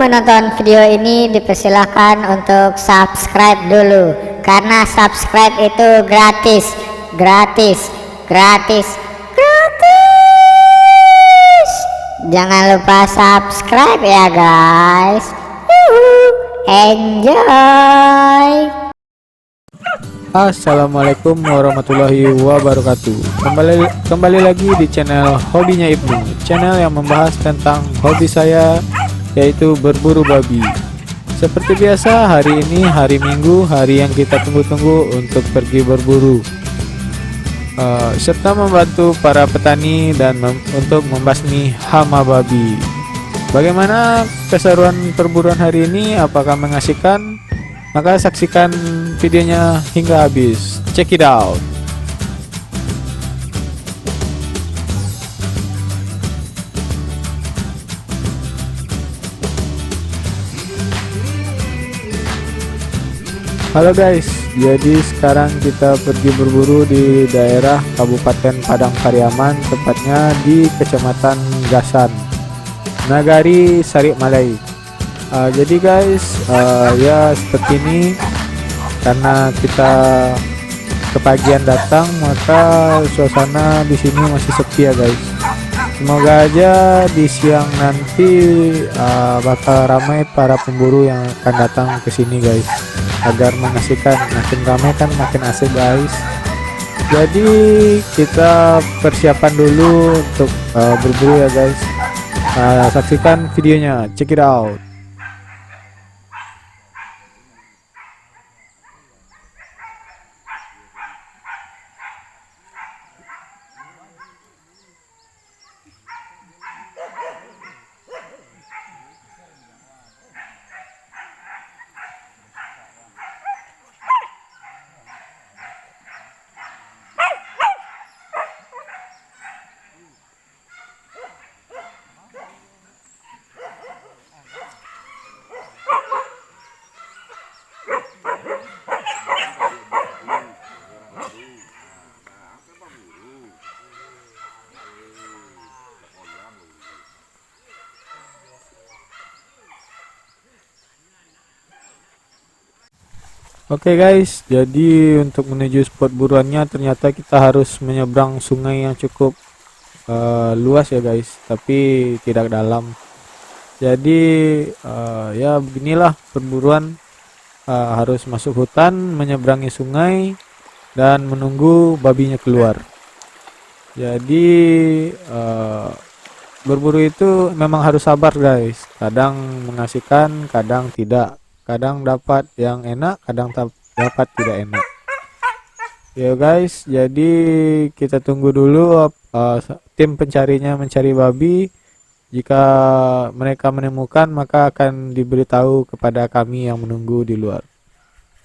menonton video ini dipersilahkan untuk subscribe dulu, karena subscribe itu gratis, gratis, gratis, gratis. Jangan lupa subscribe ya guys. Enjoy. Assalamualaikum warahmatullahi wabarakatuh. Kembali lagi di channel Hobinya Ibnu, channel yang membahas tentang hobi saya, yaitu berburu babi. Seperti biasa, hari ini hari Minggu, hari yang kita tunggu-tunggu untuk pergi berburu, serta membantu para petani dan untuk membasmi hama babi. Bagaimana keseruan perburuan hari ini? Apakah mengasihkan? Maka saksikan videonya hingga habis. Check it out. Halo guys, jadi sekarang kita pergi berburu di daerah Kabupaten Padang Pariaman, tepatnya di Kecamatan Gasan, Nagari Sarikmalai. Jadi guys, ya seperti ini, karena kita kepagian datang, maka suasana di sini masih sepi ya guys. Semoga aja di siang nanti bakal ramai para pemburu yang akan datang ke sini guys, agar mengasihkan. Makin ramai kan makin asik guys. Jadi kita persiapan dulu untuk berburu ya guys. Saksikan videonya, check it out. Oke guys, jadi untuk menuju spot buruannya ternyata kita harus menyeberang sungai yang cukup luas ya guys, tapi tidak dalam. Jadi ya beginilah perburuan, harus masuk hutan, menyeberangi sungai, dan menunggu babinya keluar. Jadi berburu itu memang harus sabar guys, kadang mengasihkan, kadang tidak. Kadang dapat yang enak, kadang dapat tidak enak. Ya guys, jadi kita tunggu dulu tim pencarinya mencari babi. Jika mereka menemukan, maka akan diberitahu kepada kami yang menunggu di luar.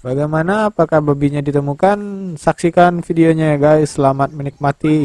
Bagaimana, apakah babinya ditemukan? Saksikan videonya ya guys. Selamat menikmati.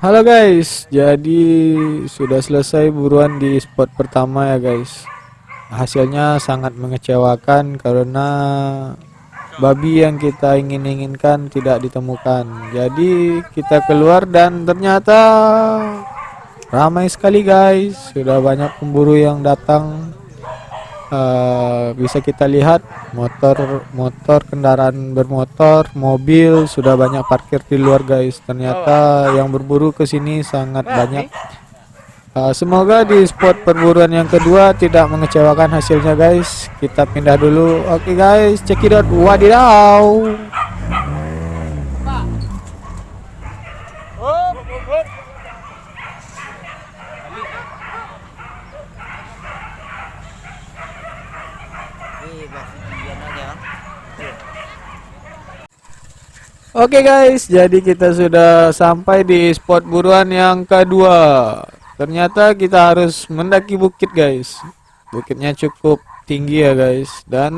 Halo guys, jadi sudah selesai buruan di spot pertama ya guys. Hasilnya sangat mengecewakan karena babi yang kita inginkan tidak ditemukan. Jadi kita keluar dan ternyata ramai sekali guys. Sudah banyak pemburu yang datang. Bisa kita lihat motor, kendaraan bermotor, mobil sudah banyak parkir di luar guys. Ternyata yang berburu ke sini sangat banyak. Semoga di spot perburuan yang kedua tidak mengecewakan hasilnya guys. Kita pindah dulu. Oke guys, check it out. Wadidaw. Oke guys, jadi kita sudah sampai di spot buruan yang kedua. Ternyata kita harus mendaki bukit guys. Bukitnya cukup tinggi ya guys, dan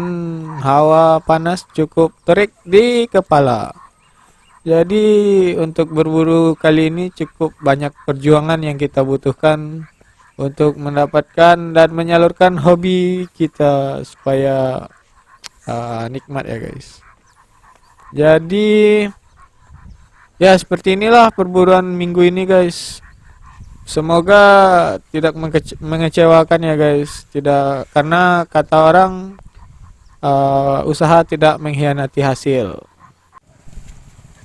hawa panas cukup terik di kepala. Jadi untuk berburu kali ini cukup banyak perjuangan yang kita butuhkan untuk mendapatkan dan menyalurkan hobi kita supaya nikmat ya guys. Jadi ya seperti inilah perburuan minggu ini guys. Semoga tidak mengecewakan ya guys. Tidak, karena kata orang usaha tidak mengkhianati hasil.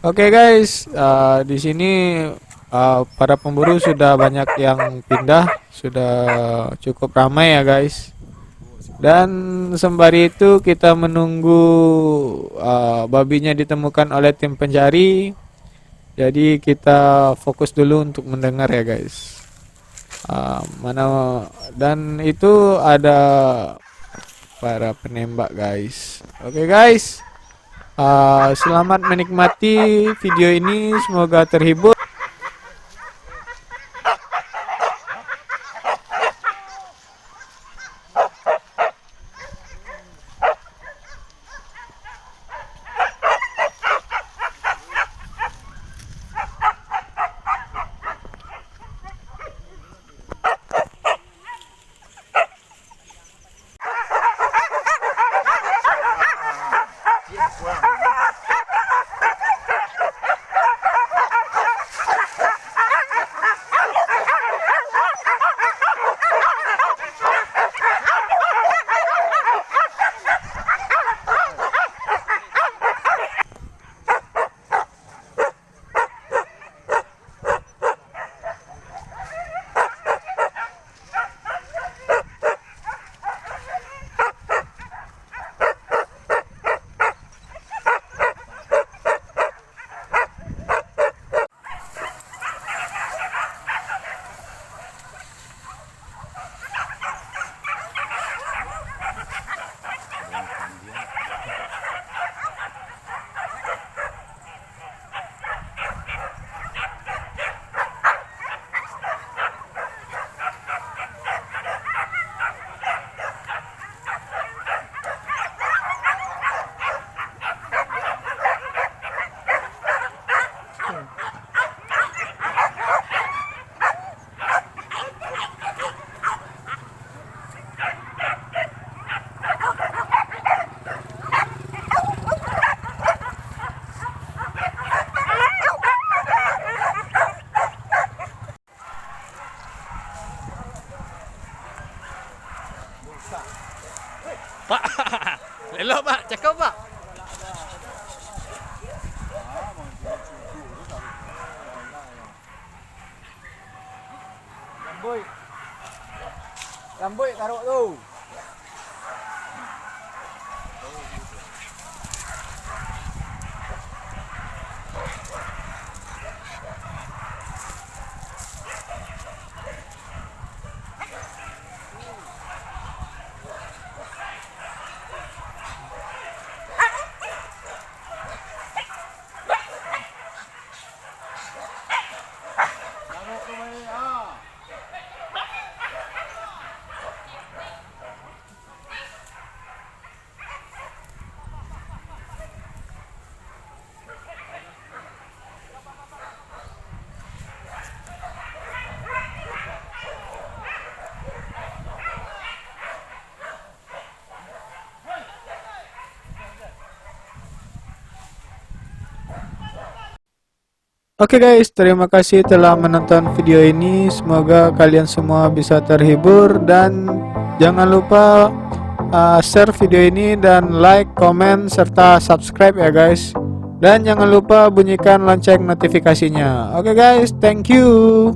Oke guys, di sini para pemburu sudah banyak yang pindah, sudah cukup ramai ya guys. Dan sembari itu kita menunggu babinya ditemukan oleh tim pencari. Jadi kita fokus dulu untuk mendengar ya guys. Dan itu ada para penembak guys. Oke guys, selamat menikmati video ini, semoga terhibur. Pak, elok Pak, cakap Pak. Lamboi. Lamboi taruh tu. Oke guys, terima kasih telah menonton video ini. Semoga kalian semua bisa terhibur dan jangan lupa share video ini dan like, komen, serta subscribe ya guys. Dan jangan lupa bunyikan lonceng notifikasinya. Oke guys, thank you.